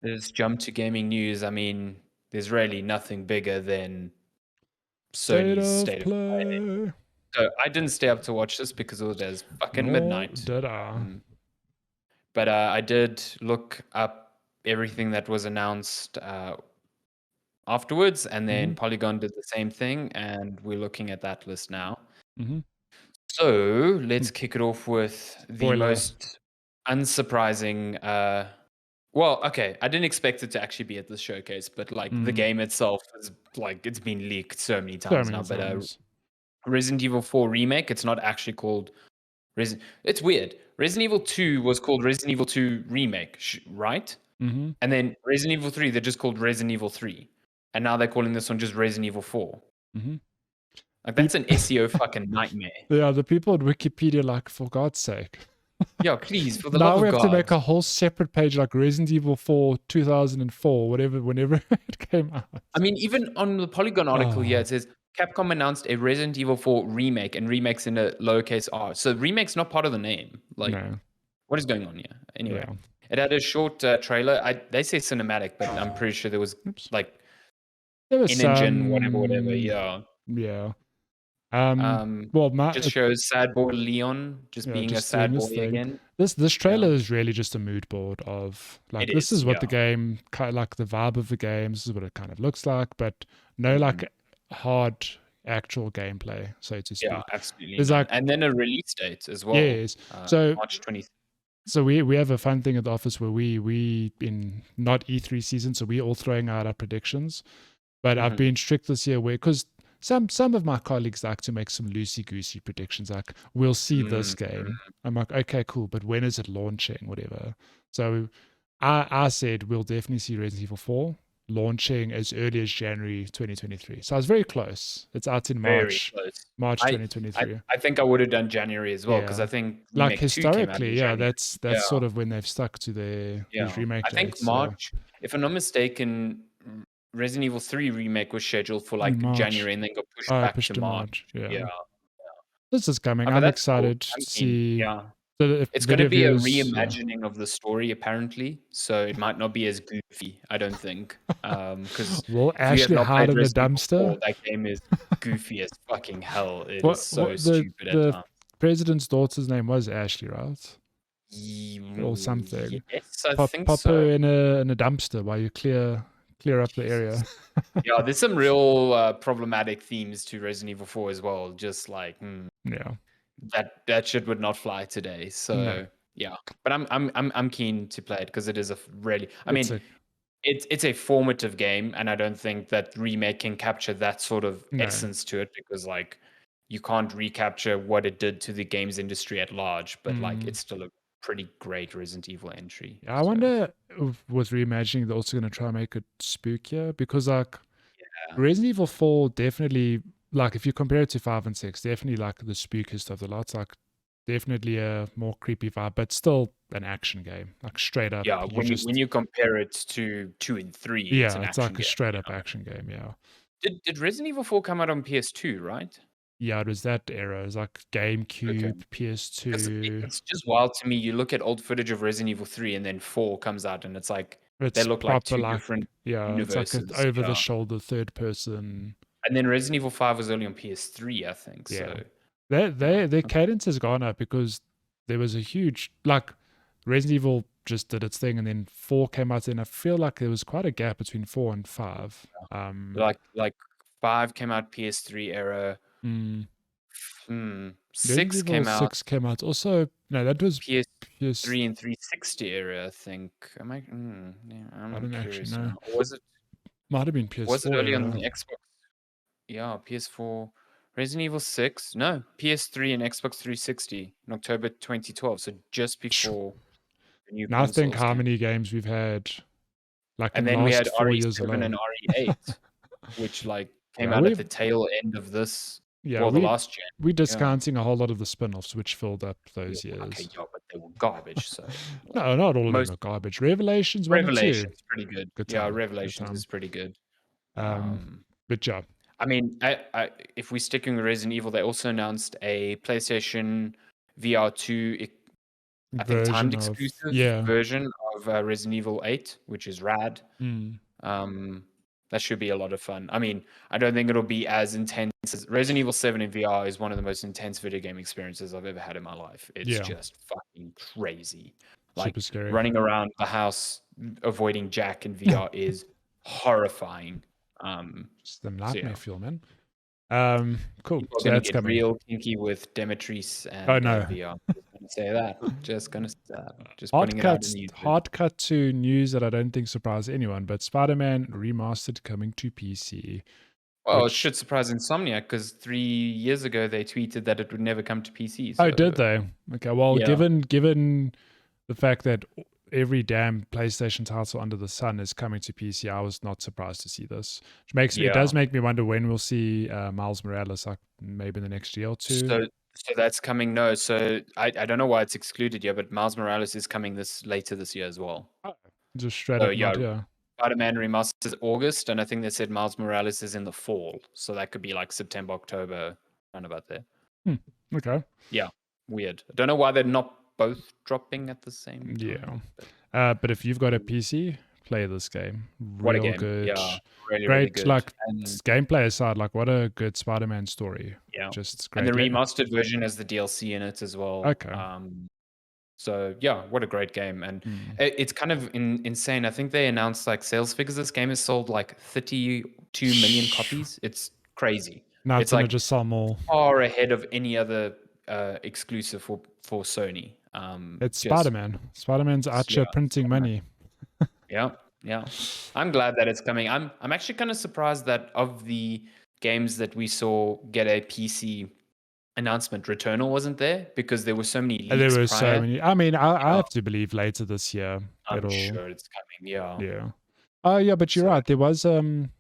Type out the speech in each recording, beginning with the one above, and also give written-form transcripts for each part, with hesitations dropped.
Let's jump to gaming news. I mean, there's really nothing bigger than State Sony's of State of Play. play. So I didn't stay up to watch this because it was as fucking Nor midnight. did I. But I did look up everything that was announced afterwards, and then Polygon did the same thing, and we're looking at that list now. Mm-hmm. So let's kick it off with the Spoiler. most unsurprising. Well, okay, I didn't expect it to actually be at this showcase, but like the game itself is like it's been leaked so many So times many now. But times. Resident Evil 4 remake, it's not actually called It's weird. Resident Evil 2 was called Resident Evil 2 remake, right? Mm-hmm. And then Resident Evil 3, they're just called Resident Evil 3, and now they're calling this one just Resident Evil 4. Mm-hmm. Like that's an SEO fucking nightmare. Yeah, the people at Wikipedia, like, for God's sake. Yeah, please, for the now love we of have God. to make a whole separate page like Resident Evil 4 2004, whenever it came out. I mean, even on the Polygon article here, it says Capcom announced a Resident Evil 4 remake, and remakes in a lowercase r. So remake's not part of the name. Like, what is going on here? Anyway, it had a short trailer. They say cinematic, but I'm pretty sure there was like there was in-engine, whatever. Yeah. Yeah. Just shows sad boy Leon just being a sad boy again. This trailer is really just a mood board of like this is what the game kind of like the vibe of the game. This is what it kind of looks like, but no like hard actual gameplay, so to speak. Yeah, absolutely. There's like, and then a release date as well. Yes. So March 20th. So we have a fun thing at the office where we in not E3 season, so we're all throwing out our predictions. But I've been strict this year where because some of my colleagues like to make some loosey-goosey predictions, like we'll see this game. I'm like, okay, cool, but when is it launching? Whatever. So I said we'll definitely see Resident Evil 4 launching as early as January 2023. So I was very close. It's out in March. March 2023. I think I would have done January as well because I think like historically, that's sort of when they've stuck to their remake dates. I think March, if I'm not mistaken, Resident Evil 3 remake was scheduled for like January and then got pushed back to March. Yeah. This is coming. I'm excited to see. Yeah. It's going to be a reimagining of the story, apparently. So it might not be as goofy, I don't think. Because well, Ashley hide in the dumpster. That game is goofy as fucking hell. It is so stupid at the times. President's daughter's name was Ashley, right? Or something. Yes, I think so. Pop her in a dumpster while you clear up the area. Yeah, there's some real problematic themes to Resident Evil 4 as well. Just like, that shit would not fly today. So yeah, but I'm keen to play it because it is a really. I mean, it's a formative game, and I don't think that remake can capture that sort of essence to it because like you can't recapture what it did to the games industry at large. But like, it's still a pretty great Resident Evil entry. I wonder if with reimagining they're also going to try and make it spookier because like Resident Evil 4 definitely like if you compare it to 5 and 6 definitely like the spookiest of the lots, like definitely a more creepy vibe, but still an action game, like straight up. Yeah, when you compare it to 2 and 3, it's like a straight up action game. Did Resident Evil 4 come out on PS2, right? Yeah, it was that era. It was like GameCube, PS2. It's just wild to me. You look at old footage of Resident Evil 3 and then 4 comes out and it's like they look like two different universes. It's like an over-the-shoulder third person. And then Resident Evil 5 was only on PS3, I think. Yeah. So their cadence has gone up because there was a huge like Resident Evil just did its thing and then 4 came out and I feel like there was quite a gap between 4 and 5. Like 5 came out PS3 era. 6 came out. 6 came out. Also, no, that was PS3 and 360 era, I think. Am I? I'm I don't curious. actually know. Or was it? Might have been PS4. Was it early on the Xbox? Yeah, PS4. Resident Evil 6. No, PS3 and Xbox 360 in October 2012. So just before the new. Now think how many games we've had. Like and then we had RE7 and RE8, which like came out at the tail end of this. Yeah, the last gen. We're discounting a whole lot of the spin-offs, which filled up those years. Okay, but they were garbage. So no, not all of them are garbage. Revelations, pretty good. Revelations is pretty good. But yeah, I mean, if we're sticking with Resident Evil, they also announced a PlayStation VR2, I think timed exclusive version of Resident Evil 8, which is rad. That should be a lot of fun. I mean, I don't think it'll be as intense as Resident Evil 7 in VR is one of the most intense video game experiences I've ever had in my life. It's just fucking crazy. Like Super scary. running around the house avoiding Jack in VR is horrifying. Just the nightmare fuel, man. Cool. People are So going that's to get coming. real kinky with Demetrius and VR. Just going to say that. Just going to just putting it out in the hard cut to news that I don't think surprised anyone, but Spider-Man Remastered coming to PC. Well, it should surprise Insomniac because 3 years ago they tweeted that it would never come to PC. So. Oh, did they? Okay. Well, given the fact that every damn PlayStation title under the sun is coming to PC, I was not surprised to see this. Which makes me, it does make me wonder when we'll see Miles Morales, like maybe in the next year or two. So that's coming. No, so I don't know why it's excluded yet, but Miles Morales is coming later this year as well. Oh, just straight up, yeah. Spider-Man Remastered is August, and I think they said Miles Morales is in the fall, so that could be like September, October, around about there. Okay. Yeah, weird. I don't know why they're not both dropping at the same time. Yeah. But if you've got a PC, play this game. What a game. Good. Yeah, really, great, really good. Like, gameplay aside, like, what a good Spider-Man story. Yeah. Just great. And the remastered version has the DLC in it as well. Okay. So, yeah, what a great game. And it's kind of insane. I think they announced, like, sales figures. This game has sold, like, 32 million copies. It's crazy. No, it's like just sell more. Far ahead of any other exclusive for Sony. It's Spider-Man. Spider-Man's out here printing money. Yeah. I'm glad that it's coming. I'm actually kind of surprised that of the games that we saw get a PC announcement, Returnal wasn't there because there were so many leaks. There were so many. I mean, I have to believe later this year. I'm sure it's coming. Yeah. Oh, yeah, but you're right. There was I don't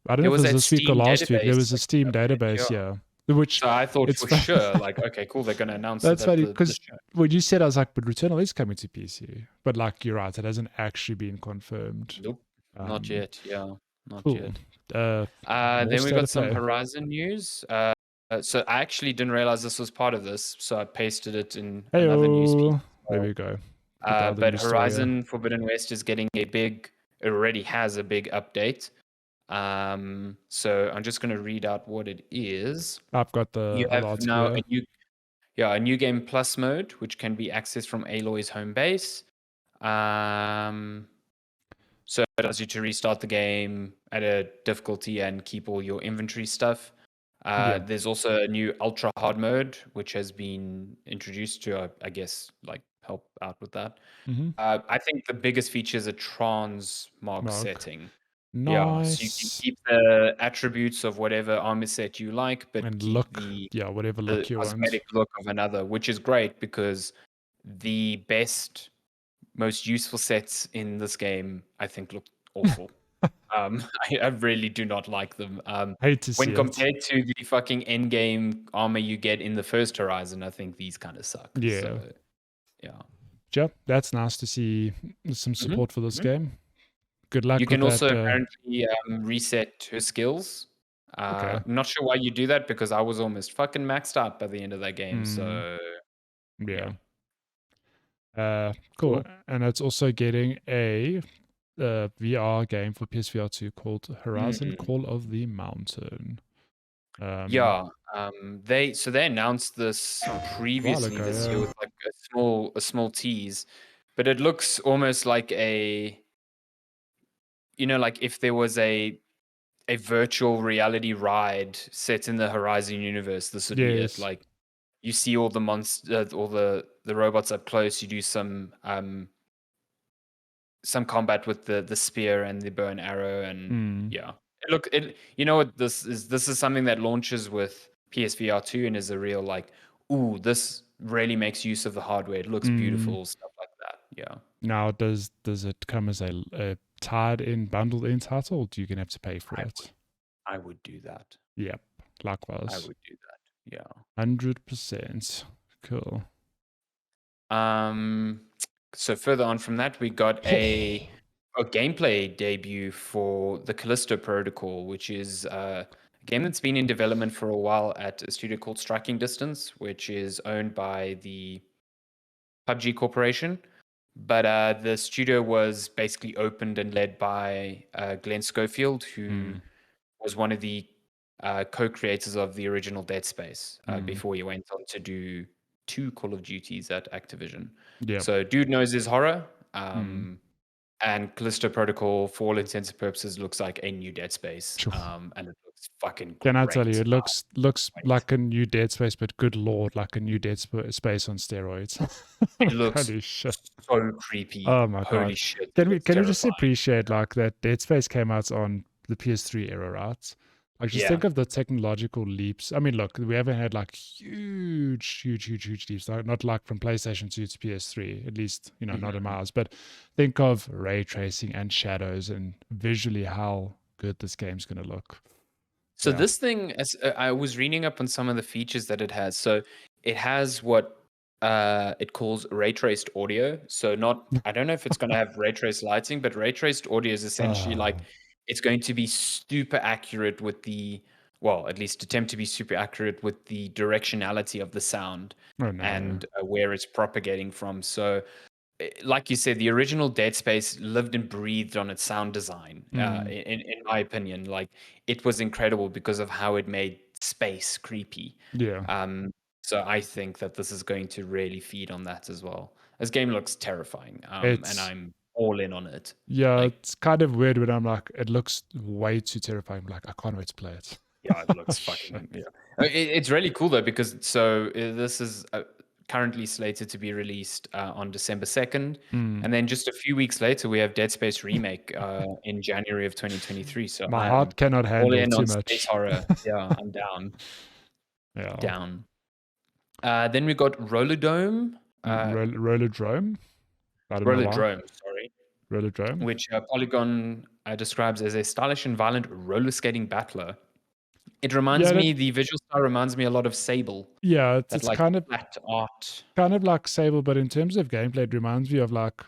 know if it was this week or last week. There was a Steam database, Which so I thought for sure, like, okay, cool, they're going to announce that's funny because when you said, I was like, but Returnal is coming to PC. But like, you're right, it hasn't actually been confirmed. Nope, not yet. Yeah, not yet. Then we got some Horizon news. So I actually didn't realize this was part of this, so I pasted it in another news piece. There we go. But Horizon Forbidden West is getting it already has a big update. So I'm just going to read out what it is. I've got the you have now a new game plus mode, which can be accessed from Aloy's home base. So it allows you to restart the game at a difficulty and keep all your inventory stuff. There's also a new ultra hard mode, which has been introduced to, I guess, like help out with that. I think the biggest feature is a transmog setting. Nice. Yeah, so you can keep the attributes of whatever armor set you like, but and keep whatever look you want. Cosmetic look of another, which is great because the best, most useful sets in this game, I think, look awful. I really do not like them. Hate to see when compared to the fucking end game armor you get in the first Horizon, I think these kind of suck. Yeah. So, yeah, that's nice to see some support for this game. Good luck. You can also apparently reset her skills. I'm not sure why you do that because I was almost fucking maxed out by the end of that game. So cool. And it's also getting a VR game for PSVR 2 called Horizon Call of the Mountain. They announced this previously this year with like a small tease, but it looks almost like like if there was a virtual reality ride set in the Horizon universe, this would be it. Like you see all the monsters, all the robots up close. You do some combat with the spear and the bow and arrow, and this is something that launches with PSVR 2 and is a real like, ooh, this really makes use of the hardware. It looks beautiful, stuff like that. Yeah. Now, does it come as a tied in, bundled in title, or do you gonna have to pay for it? I would do that. Yep, likewise. I would do that. Yeah. 100%. Cool. So further on from that, we got a gameplay debut for the Callisto Protocol, which is a game that's been in development for a while at a studio called Striking Distance, which is owned by the PUBG Corporation. but the studio was basically opened and led by Glenn Schofield, who was one of the co-creators of the original Dead Space before he went on to do 2 Call of Duties at Activision. Yeah. So dude knows his horror. And Callisto Protocol, for all intents and purposes, looks like a new Dead Space. And it looks fucking great. Can I tell you, it looks like a new Dead Space, but good lord, like a new Dead Space on steroids. It looks Holy shit. so creepy. Oh my Holy god. shit. Can we terrifying. just appreciate like that Dead Space came out on the PS3 era, right? Like just think of the technological leaps. I mean, look, we haven't had like huge leaps, not like from PlayStation 2 to PS3, at least, not in my eyes. But think of ray tracing and shadows and visually how good this game's going to look. So this thing, as I was reading up on some of the features that it has. So it has what it calls ray traced audio. So I don't know if it's going to have ray traced lighting, but ray traced audio is essentially like it's going to be super accurate with at least attempt to be super accurate with the directionality of the sound and where it's propagating from. So like you said, the original Dead Space lived and breathed on its sound design. In my opinion, like it was incredible because of how it made space creepy. So I think that this is going to really feed on that as well. This game looks terrifying, and I'm all in on it. Yeah, it's kind of weird when I'm like, it looks way too terrifying. I'm like, I can't wait to play it. Yeah, it looks fucking. It's really cool though because this is currently slated to be released on December 2nd, and then just a few weeks later we have Dead Space Remake in January of 2023. So my heart cannot handle all in too on much space horror. Yeah, I'm down. Down. Then we got Rollerdome. Rollerdrome? Rollerdrome, sorry. Rollerdrome? Which Polygon describes as a stylish and violent roller skating battler. It reminds me, the visual style reminds me a lot of Sable. Yeah, it's like kind of flat art. Kind of like Sable, but in terms of gameplay, it reminds me of like,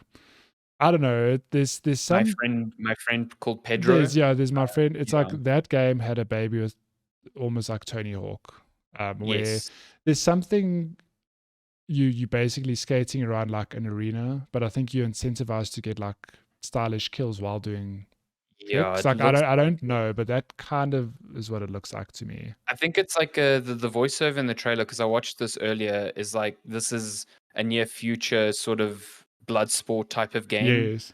I don't know, there's some... My friend called Pedro. There's my friend. It's like that game had a baby with almost like Tony Hawk. Where there's something you basically skating around like an arena, but I think you're incentivized to get like stylish kills while doing tricks. Like I don't know, but that kind of is what it looks like to me. I think it's like the voiceover in the trailer, because I watched this earlier, is like this is a near future sort of blood sport type of game. Yes.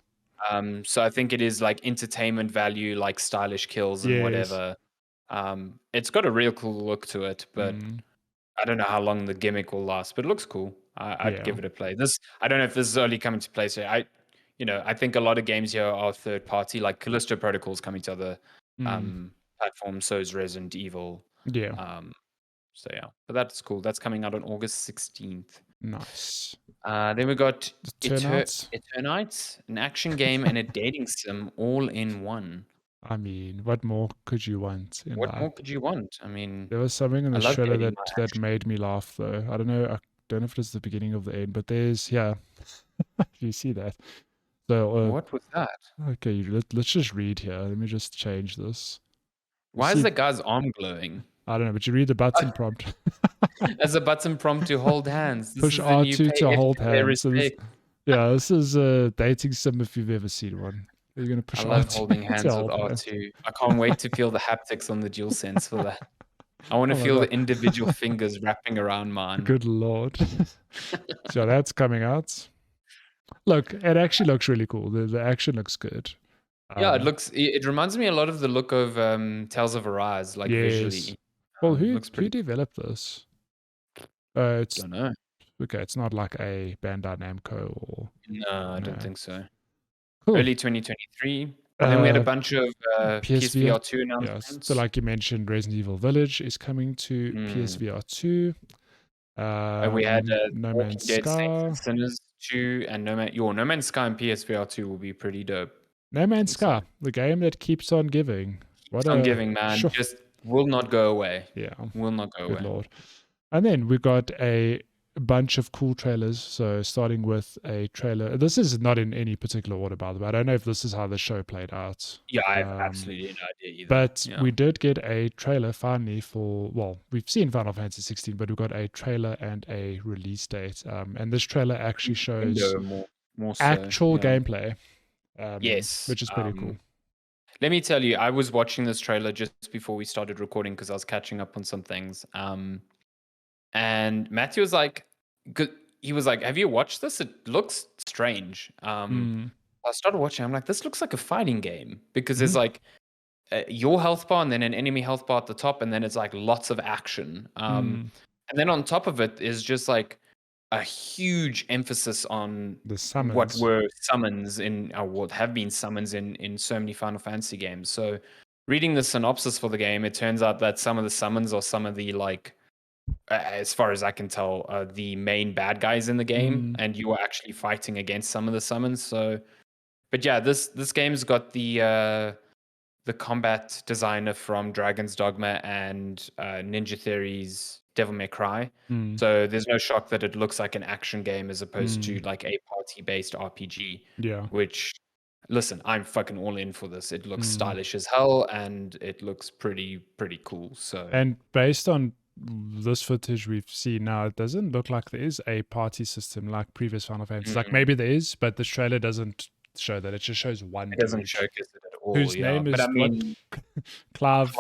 So I think it is like entertainment value, like stylish kills and whatever. It's got a real cool look to it, but I don't know how long the gimmick will last, but it looks cool. I'd give it a play. I don't know if this is only coming to play. So I think a lot of games here are third party, like Callisto Protocol is coming to other platforms. So is Resident Evil. But that's cool. That's coming out on August 16th. Nice. Then we got Eternites, an action game and a dating sim all in one. I mean, what more could you want in life? What more could you want? I mean, there was something in the trailer that made me laugh though. I don't know if it's the beginning of the end, but there's you see that. So what was that? Okay, let's just read here. Let me just change this. Why is the guy's arm glowing? I don't know, but you read the button prompt. As a button prompt to hold hands. Push R2 to hold hands. So this is a dating sim if you've ever seen one. You're gonna push. I love holding hands with R2. I can't wait to feel the haptics on the DualSense for that. I want to feel the individual fingers wrapping around mine. Good lord. So that's coming out. Look, it actually looks really cool. The action looks good. Yeah, it reminds me a lot of the look of Tales of Arise, like visually. Well, who developed this? I don't know. Okay, it's not like a Bandai Namco or... No, I don't think so. Cool. Early 2023. And then we had a bunch of PSVR 2 announcements. Yeah, so like you mentioned, Resident Evil Village is coming to PSVR 2. And we had No Man's Sky. Sinners 2 and No Man's Sky and PSVR 2 will be pretty dope. No Man's Sky, the game that keeps on giving. Keeps on giving, man. Just will not go away. Yeah. Will not go away. Good lord. And then we got a bunch of cool trailers. So starting with a trailer. This is not in any particular order, by the way. I don't know if this is how the show played out. Yeah, I have absolutely no idea either. But we did get a trailer finally we've seen Final Fantasy 16, but we got a trailer and a release date. And this trailer actually shows more so. actual Yeah. gameplay. Yes. Which is pretty cool. Let me tell you, I was watching this trailer just before we started recording because I was catching up on some things. And Matthew was like, good. He was like, "Have you watched this? It looks strange." I started watching. I'm like, "This looks like a fighting game because there's like your health bar and then an enemy health bar at the top, and then it's like lots of action. And then on top of it is just like a huge emphasis on The what summons. were summons in, or what have been summons in so many Final Fantasy games. So reading the synopsis for the game, it turns out that some of the summons are some of the like, as far as I can tell, the main bad guys in the game, and you are actually fighting against some of the summons. So, but yeah, this game's got the combat designer from Dragon's Dogma and Ninja Theory's Devil May Cry. So there's no shock that it looks like an action game as opposed to like a party-based RPG. Yeah. Which, listen, I'm fucking all in for this. It looks stylish as hell, and it looks pretty cool. So, and based on this footage we've seen now, it doesn't look like there is a party system like previous Final Fantasy. Like maybe there is, but the trailer doesn't show that. It just shows one. It doesn't showcase it at all. Whose name is what? Clive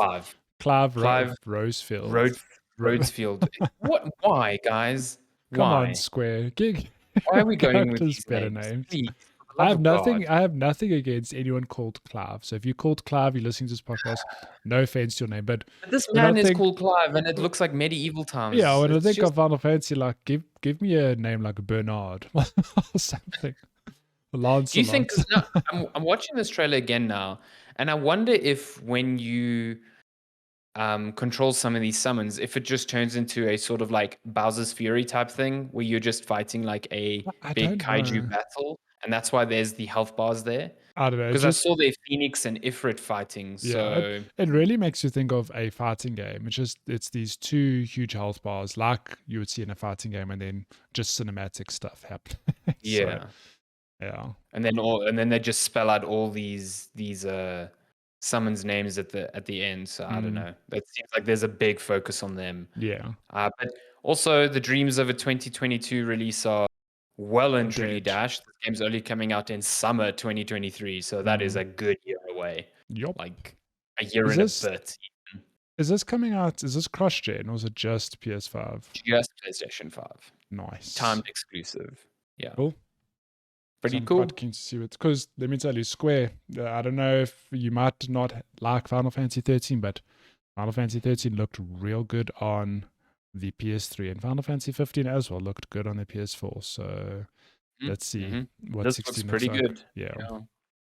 Rosefield. Rhodesfield. What? Why, guys? Come Why? on, Square. Gig. Why are we going with these better names? names? I have nothing against anyone called Clive. So if you're called Clive, you're listening to this podcast. No offense to your name, but this man is called Clive, and it looks like medieval times. Yeah, when I think of Final Fantasy, like give me a name like Bernard or something. Lancelot. Do you think? No, I'm watching this trailer again now, and I wonder if when you control some of these summons, if it just turns into a sort of like Bowser's Fury type thing, where you're just fighting like a big kaiju battle, and that's why there's the health bars there. I don't know. Because I saw their Phoenix and Ifrit fighting. So it really makes you think of a fighting game. It's these two huge health bars like you would see in a fighting game, and then just cinematic stuff happening. Yeah. Yeah. And then they just spell out all these summons names at the end. So I don't know. It seems like there's a big focus on them. Yeah. But also the dreams of a 2022 release are well and truly dashed. This game's only coming out in summer 2023, so that is a good year away. Yup. Like a year and a bit. Is this coming out? Is this cross-gen or is it just PS5? Just PlayStation 5. Nice. Timed exclusive. Yeah. Cool. Pretty I'm cool. quite keen to see it because let me tell you, Square. I don't know if you might not like Final Fantasy 13, but Final Fantasy 13 looked real good on the PS3, and Final Fantasy 15 as well looked good on the PS4. So let's see what this 16 looks pretty looks good. Yeah,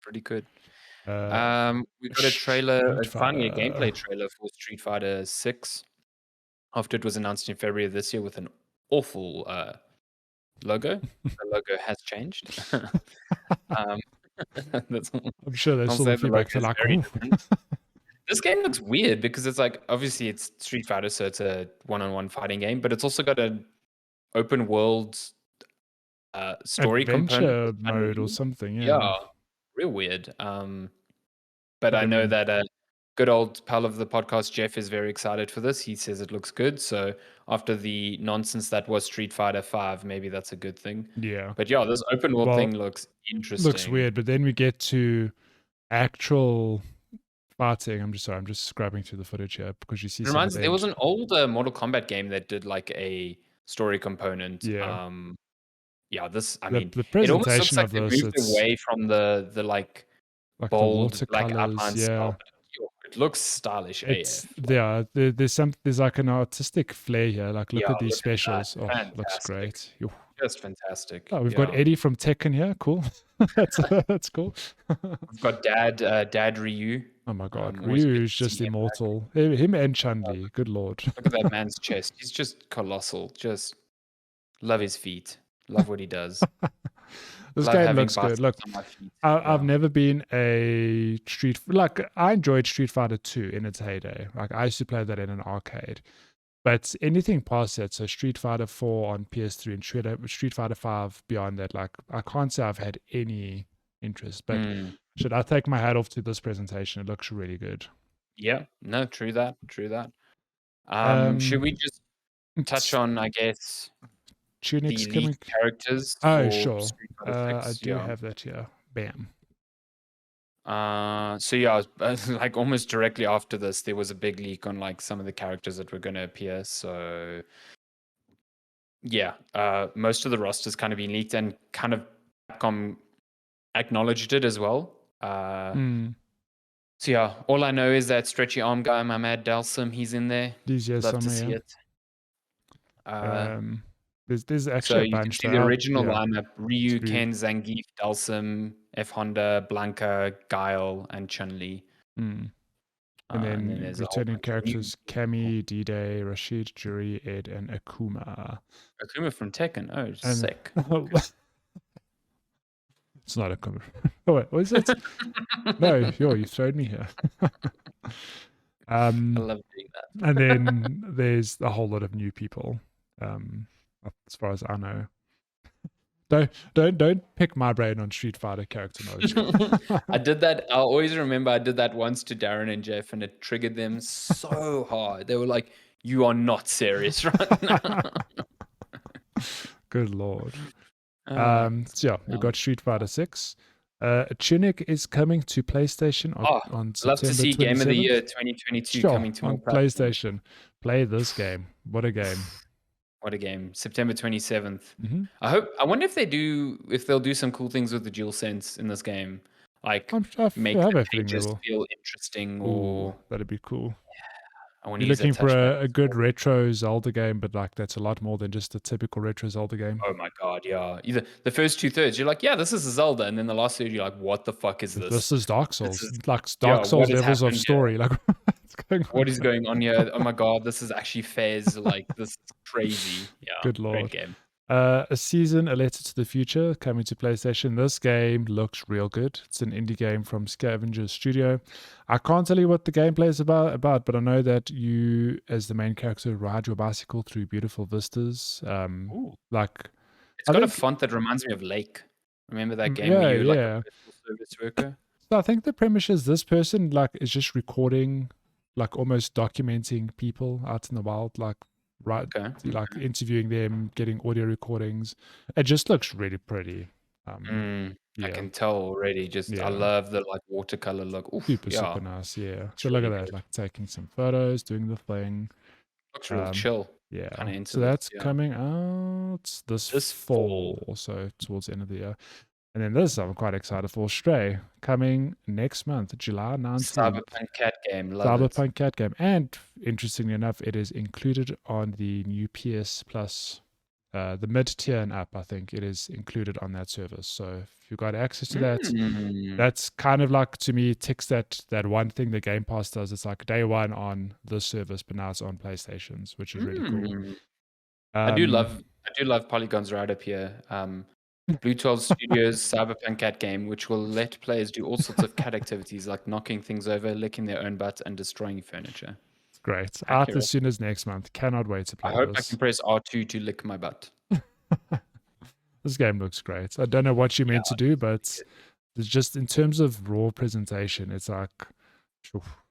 pretty good. We got a trailer, finally a gameplay trailer for Street Fighter 6. After it was announced in February of this year with an awful logo. The logo has changed. I'm sure they saw the feedback. They're like, this game looks weird because it's like, obviously it's Street Fighter, so it's a one-on-one fighting game, but it's also got an open world story adventure component mode or something. Yeah, real weird. But I know that a good old pal of the podcast, Jeff, is very excited for this. He says it looks good. So after the nonsense that was Street Fighter 5, maybe that's a good thing. Yeah. But yeah, this open world thing looks interesting. Looks weird, but then we get to actual fighting. I'm just scrubbing through the footage here because you see. There was an old Mortal Kombat game that did like a story component. Yeah. This, I mean, the presentation it almost looks like of they moved away from the like bold the black outline style. It looks stylish AF. Yeah, there's like an artistic flair here. Like look at these specials. Looks great. Just fantastic. Oh, we've got Eddie from Tekken here. Cool. that's cool. We've got Dad Ryu. Oh my god, Ryu is just immortal. Him and Chun-Li. Good lord. Look at that man's chest. He's just colossal. Just love his feet. Love what he does. This game looks good. Look, I've never been a I enjoyed Street Fighter 2 in its heyday. Like I used to play that in an arcade. But anything past that, so Street Fighter 4 on PS3 and Street Fighter 5 beyond that, like I can't say I've had any interest. But should I take my hat off to this presentation? It looks really good. Yeah, no, true that. Should we just touch on, I guess, Tunic's the coming. lead characters Oh, for sure. Street Fighter I 6. do Yeah. have that here. Bam. So yeah, like almost directly after this, there was a big leak on like some of the characters that were going to appear. So yeah, most of the roster's kind of been leaked, and kind of Capcom acknowledged it as well. So yeah, all I know is that stretchy arm guy, my mad Dalsum, he's in there. Love to see it. There's So actually a you can bunch see the though. original lineup: Ryu, Ryu. Ken, Zangief, Dalsum, F Honda, Blanca, Guile, and Chun-Li. And then there's returning characters: Cammy, D-Day, Rashid, Juri, Ed, and Akuma. Akuma from Tekken. Oh, sick. It's not Akuma. Oh wait, what is it? No, you throwed me here. I love doing that. And then there's a whole lot of new people, as far as I know. Don't pick my brain on Street Fighter character knowledge. I did that. I always remember I did that once to Darren and Jeff, and it triggered them so hard. They were like, "You are not serious right now." Good lord. So yeah, we've got Street Fighter 6. Tunic is coming to PlayStation on September 27th. Love to see Game of the Year 2022 coming to on PlayStation. Play this game. What a game. What a game. September 27th. I wonder if they'll do some cool things with the DualSense in this game. Like make the pages feel interesting, or that'd be cool. You're looking for a good retro Zelda game, but like that's a lot more than just a typical retro Zelda game. Oh my god, yeah. Either the first 2/3, you're like, yeah, this is a Zelda, and then the last third, you're like, what the fuck is this? This is Dark Souls. Like Dark Souls levels of story. Here? Like what is going on here? Oh my god, this is actually Fez. Like this is crazy. Yeah. Good lord. Great game. A Season, A Letter to the Future coming to PlayStation. This game looks real good. It's an indie game from Scavenger Studio. I can't tell you what the gameplay is about, but I know that you, as the main character, ride your bicycle through beautiful vistas. Like it's got a font that reminds me of Lake. Remember that game where you're like a service worker? So I think the premise is this person like is just recording, like almost documenting people out in the wild, like interviewing them, getting audio recordings. It just looks really pretty. I can tell already. I love the like watercolor look. Oof, super nice. Yeah. So look at that, like taking some photos, doing the thing. Looks real chill. Yeah. Kind of into so that's coming out this fall, so towards the end of the year. And then this I'm quite excited for. Stray, coming next month, July 19th. Cyberpunk cat game. Cyberpunk cat game. And interestingly enough, it is included on the new PS Plus, the mid-tier and up, I think it is included on that service. So if you've got access to that, that's kind of like, to me, ticks that one thing the Game Pass does. It's like day one on this service, but now it's on PlayStations, which is really cool. I do love Polygon's right up here. Blue 12 Studios Cyberpunk cat game, which will let players do all sorts of cat activities like knocking things over, licking their own butt, and destroying furniture. It's great. Out as soon as next month. Cannot wait to play this. I hope I can press R2 to lick my butt. This game looks great. I don't know what you meant to do, but it's just in terms of raw presentation, it's like...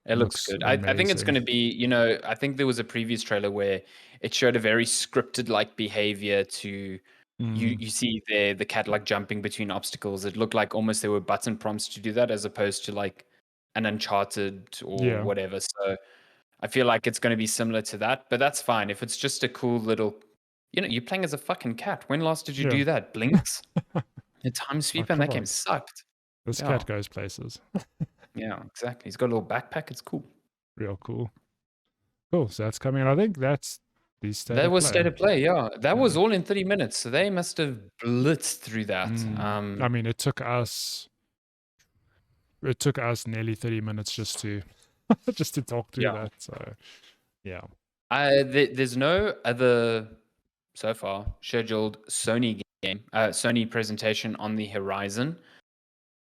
It looks good. I think it's going to be, I think there was a previous trailer where it showed a very scripted like behavior to... You see the cat like jumping between obstacles. It looked like almost there were button prompts to do that, as opposed to like an Uncharted or whatever. So I feel like it's going to be similar to that, but that's fine. If it's just a cool little, you're playing as a fucking cat. When last did you do that? Blinks? The time sweep and that game sucked. This cat goes places. Yeah, exactly. He's got a little backpack. It's cool. Real cool. Cool. So that's coming. I think that's... That was State of Play, yeah. That was all in 30 minutes, so they must have blitzed through that. I mean, it took us nearly 30 minutes just to talk through that. So, yeah. There's no other so far scheduled Sony Sony presentation on the horizon.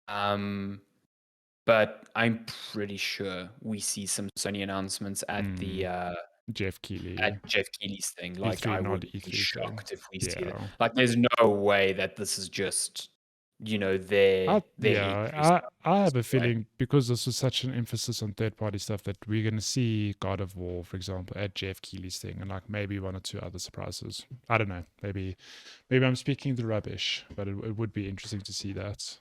But I'm pretty sure we see some Sony announcements at the Jeff Keighley. At Jeff Keighley's thing. Like, E3, I would be shocked if we see it. Like, there's no way that this is just their head-through stuff. I have a Right? feeling because this was such an emphasis on third-party stuff that we're going to see God of War, for example, at Jeff Keighley's thing, and like maybe one or two other surprises. I don't know. Maybe I'm speaking the rubbish, but it would be interesting to see that.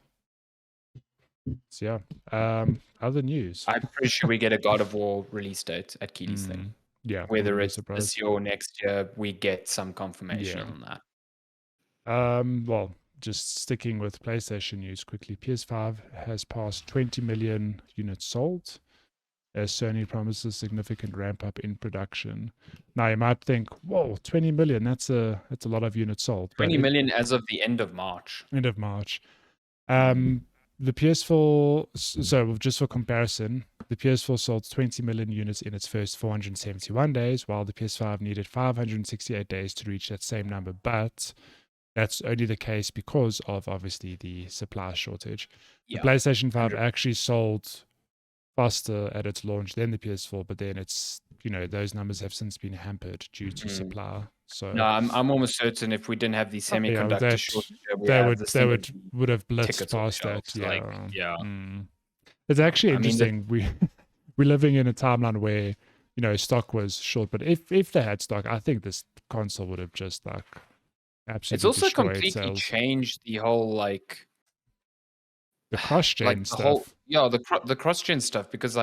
So yeah. Other news. I'm pretty sure we get a God of War release date at Keighley's thing. Yeah. Whether it's this year or next year, we get some confirmation on that. Well, just sticking with PlayStation news quickly, PS5 has passed 20 million units sold as Sony promises significant ramp up in production. Now you might think, whoa, 20 million, that's a lot of units sold. 20 million as of the end of March. End of March. The PS4, so just for comparison, the PS4 sold 20 million units in its first 471 days, while the PS5 needed 568 days to reach that same number. But that's only the case because of obviously the supply shortage. The PlayStation 5 100%. Actually sold faster at its launch than the PS4, but then it's those numbers have since been hampered due to supply. So no, I'm almost certain if we didn't have the semiconductor shortage, they would have blitzed past that. It's actually interesting. We're living in a timeline where stock was short, but if they had stock, I think this console would have just absolutely. It's also completely changed the whole the cross-gen stuff. The cross-gen stuff, because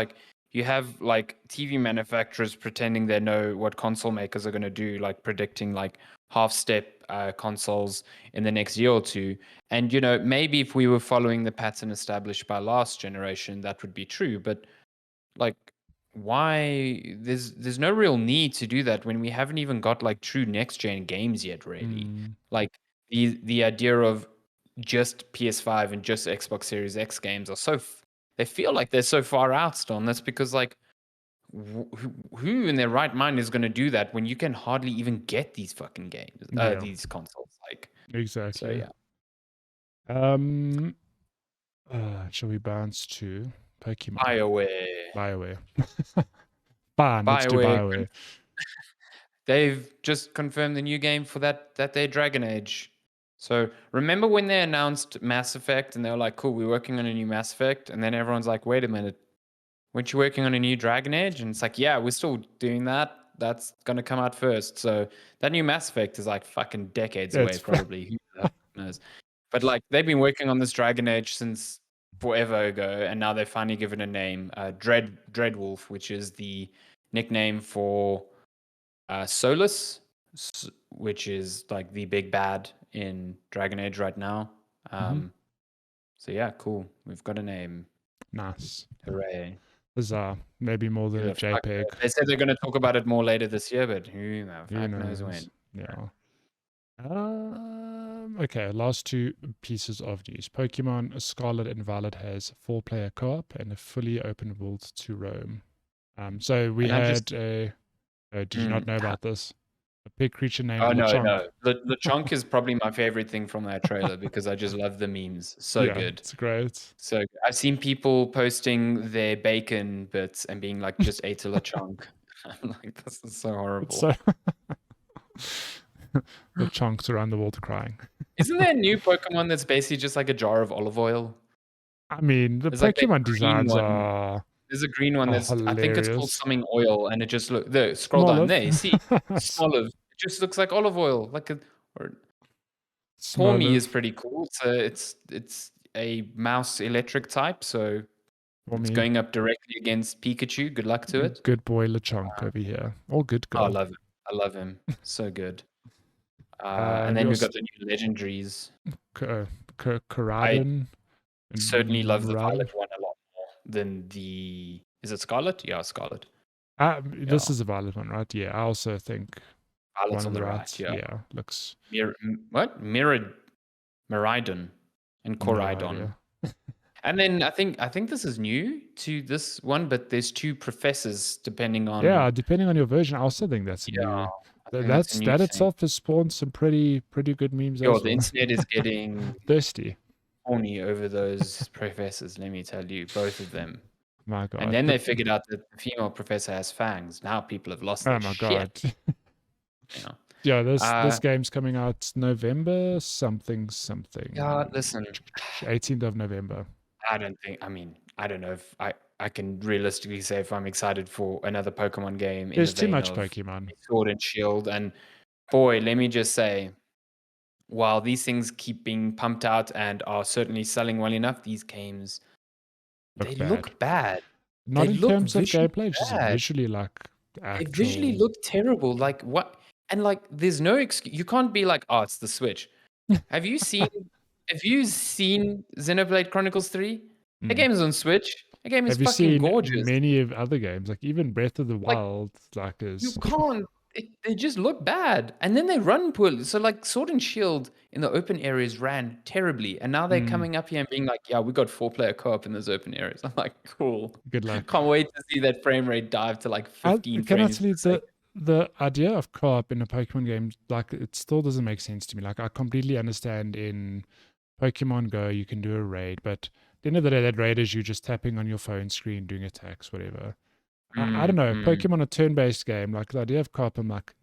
you have TV manufacturers pretending they know what console makers are going to do, predicting half-step consoles in the next year or two. And maybe if we were following the pattern established by last generation, that would be true. But why? There's no real need to do that when we haven't even got true next-gen games yet. Really, the idea of just PS5 and just Xbox Series X games are they feel like they're so far out still. And that's because who in their right mind is going to do that when you can hardly even get these fucking games, these consoles? Exactly. So yeah. Shall we bounce to Pokemon? BioWare. Fine, let's do BioWare. They've just confirmed the new game for that their Dragon Age. So remember when they announced Mass Effect and they were like, cool, we're working on a new Mass Effect. And then everyone's like, wait a minute, weren't you working on a new Dragon Age? And it's like, yeah, we're still doing that. That's going to come out first. So that new Mass Effect is fucking decades away, probably. Who knows? But they've been working on this Dragon Age since forever ago. And now they finally given a name, Dreadwolf, which is the nickname for Solus, which is the big bad in Dragon Age right now. So yeah, cool. We've got a name. Nice. Hooray. Bizarre. Maybe more than a JPEG. They said they're going to talk about it more later this year, but who knows when. Yeah. Okay, last two pieces of news. Pokemon Scarlet and Violet has 4-player co-op and a fully open world to roam. So we had did you not know about this? A big creature named Lechonk. No. Lechonk is probably my favorite thing from that trailer because I just love the memes. So good. It's great. So I've seen people posting their bacon bits and being like, just ate a Lechonk. I'm like, this is so horrible. Lechonks around the world crying. Isn't there a new Pokemon that's basically just a jar of olive oil? I mean, the Pokemon designs are... There's a green one that's, I think it's called something oil, and it just scroll down there, you see, Smoliv. It just looks like olive oil. Tormy is pretty cool. So it's a mouse electric type, so it's going up directly against Pikachu. Good luck to it. Good boy Lechonk over here. All good girl. I love him. So good. And then we've got the new legendaries. Koraidon. I certainly love the Violet one a lot more than the... Is it Scarlet? Yeah, Scarlet. This is a Violet one, right? Yeah, I also think Violet's on the right. Yeah, looks... What? Miraidon and Koraidon. And then I think this is new to this one, but there's 2 professors depending on... Yeah, depending on your version. I also think that's new. That itself has spawned some pretty good memes. The internet is getting thirsty, horny over those professors. Let me tell you, both of them. My God! And then they figured out that the female professor has fangs. Now people have lost their shit. God! Yeah, this Uh, game's coming out November something. yeah, listen, 18th of November. I don't think. I mean, I don't know if I can realistically say if I'm excited for another Pokemon game in the There's too vein much of Pokemon. Sword and Shield. And boy, let me just say, while these things keep being pumped out and are certainly selling well enough, these games they Look bad. look bad. They Not in look terms of visually gameplay, just bad. visually like They visually actual. look terrible. Like what? And like, there's no excuse. You can't be like, oh, it's the Switch. Have you seen? Have you seen Xenoblade Chronicles 3? That Mm. game is on Switch. That game is Have you fucking seen gorgeous. many of other games, like even Breath of the Like, Wild, like you is can't. They just look bad, and then they run poorly. So like, Sword and Shield in the open areas ran terribly, and now they're mm, coming up here and being like, "Yeah, we got 4-player co-op in those open areas." I'm like, "Cool." good luck. Can't wait to see that frame rate dive to like I 15 can frames actually per second. the idea of co-op in a Pokemon game, like it still doesn't make sense to me. Like I completely understand in Pokemon Go you can do a raid, but at the end of the day, that raid is you just tapping on your phone screen, doing attacks, whatever. I don't know. Mm. Pokemon a turn-based game, like the idea of co-op, I'm like,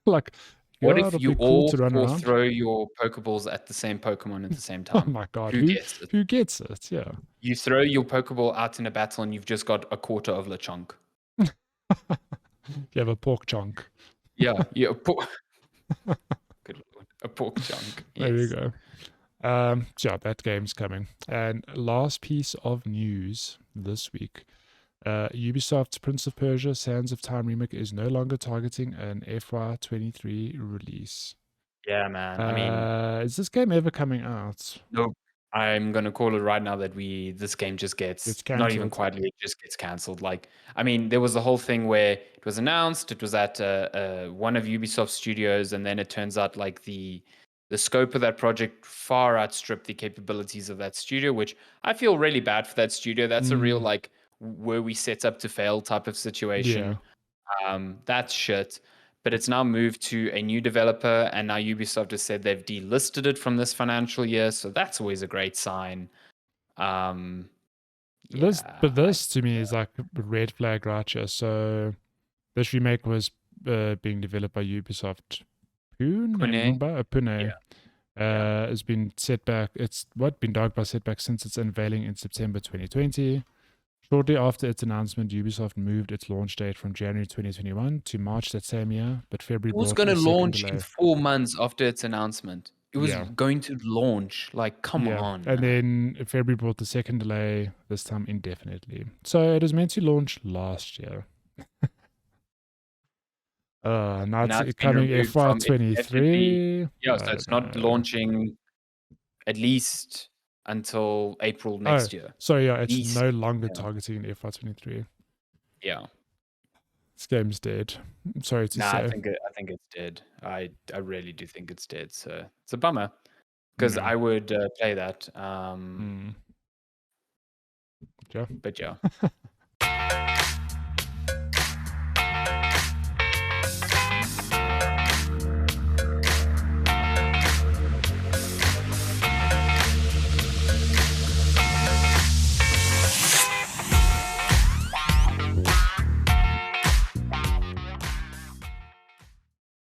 like What yeah, if it'll you be cool to all run four around. throw your Pokeballs at the same Pokemon at the same Oh time? my god, Who gets it? who gets it? Yeah. You throw your Pokeball out in a battle and you've just got a quarter of Lechonk. You have a pork chunk. Yeah, yeah, good lord, a pork chunk. There you Yes. go. So yeah, that game's coming. And last piece of news this week. Ubisoft's Prince of Persia Sands of Time remake is no longer targeting an FY23 release. Yeah, man. I mean, Is this game ever coming out? nope. I'm gonna call it right now that this game just It's gets not even cancelled. quietly, it just gets cancelled. Like, I mean, there was the whole thing where it was announced, it was at one of Ubisoft studios, and then it turns out like the scope of that project far outstripped the capabilities of that studio, which I feel really bad for that studio. That's a real Mm, like were we set up to fail type of yeah. situation. That's shit. But it's now moved to a new developer, and now Ubisoft has said they've delisted it from this financial year. So that's always a great sign. Um, But yeah, this to me is like a red flag right here. So this remake was being developed by Ubisoft. Pune and Pune. Mumbai, Pune. Yeah, yeah. Has been set back. It's been dogged by setbacks since its unveiling in September 2020. Shortly after its announcement, Ubisoft moved its launch date from January 2021 to March that same year, but February It was brought going a to second launch in delay. 4 months after its announcement. It was Yeah, going to launch. Like, come yeah. on, And man. then February brought the second delay, this time indefinitely. So it was meant to launch last year. Now Now it's it's been coming removed from indefinitely. FY23. Yeah, I so don't it's not know. launching at least until April Oh, next year. sorry, yeah, At it's least. no longer Yeah. targeting FY23. Yeah. This game's dead. I'm sorry to Nah, say. I think it's dead. I really do think it's dead. So it's a bummer because Yeah. I would play that. Mm. Yeah. But yeah.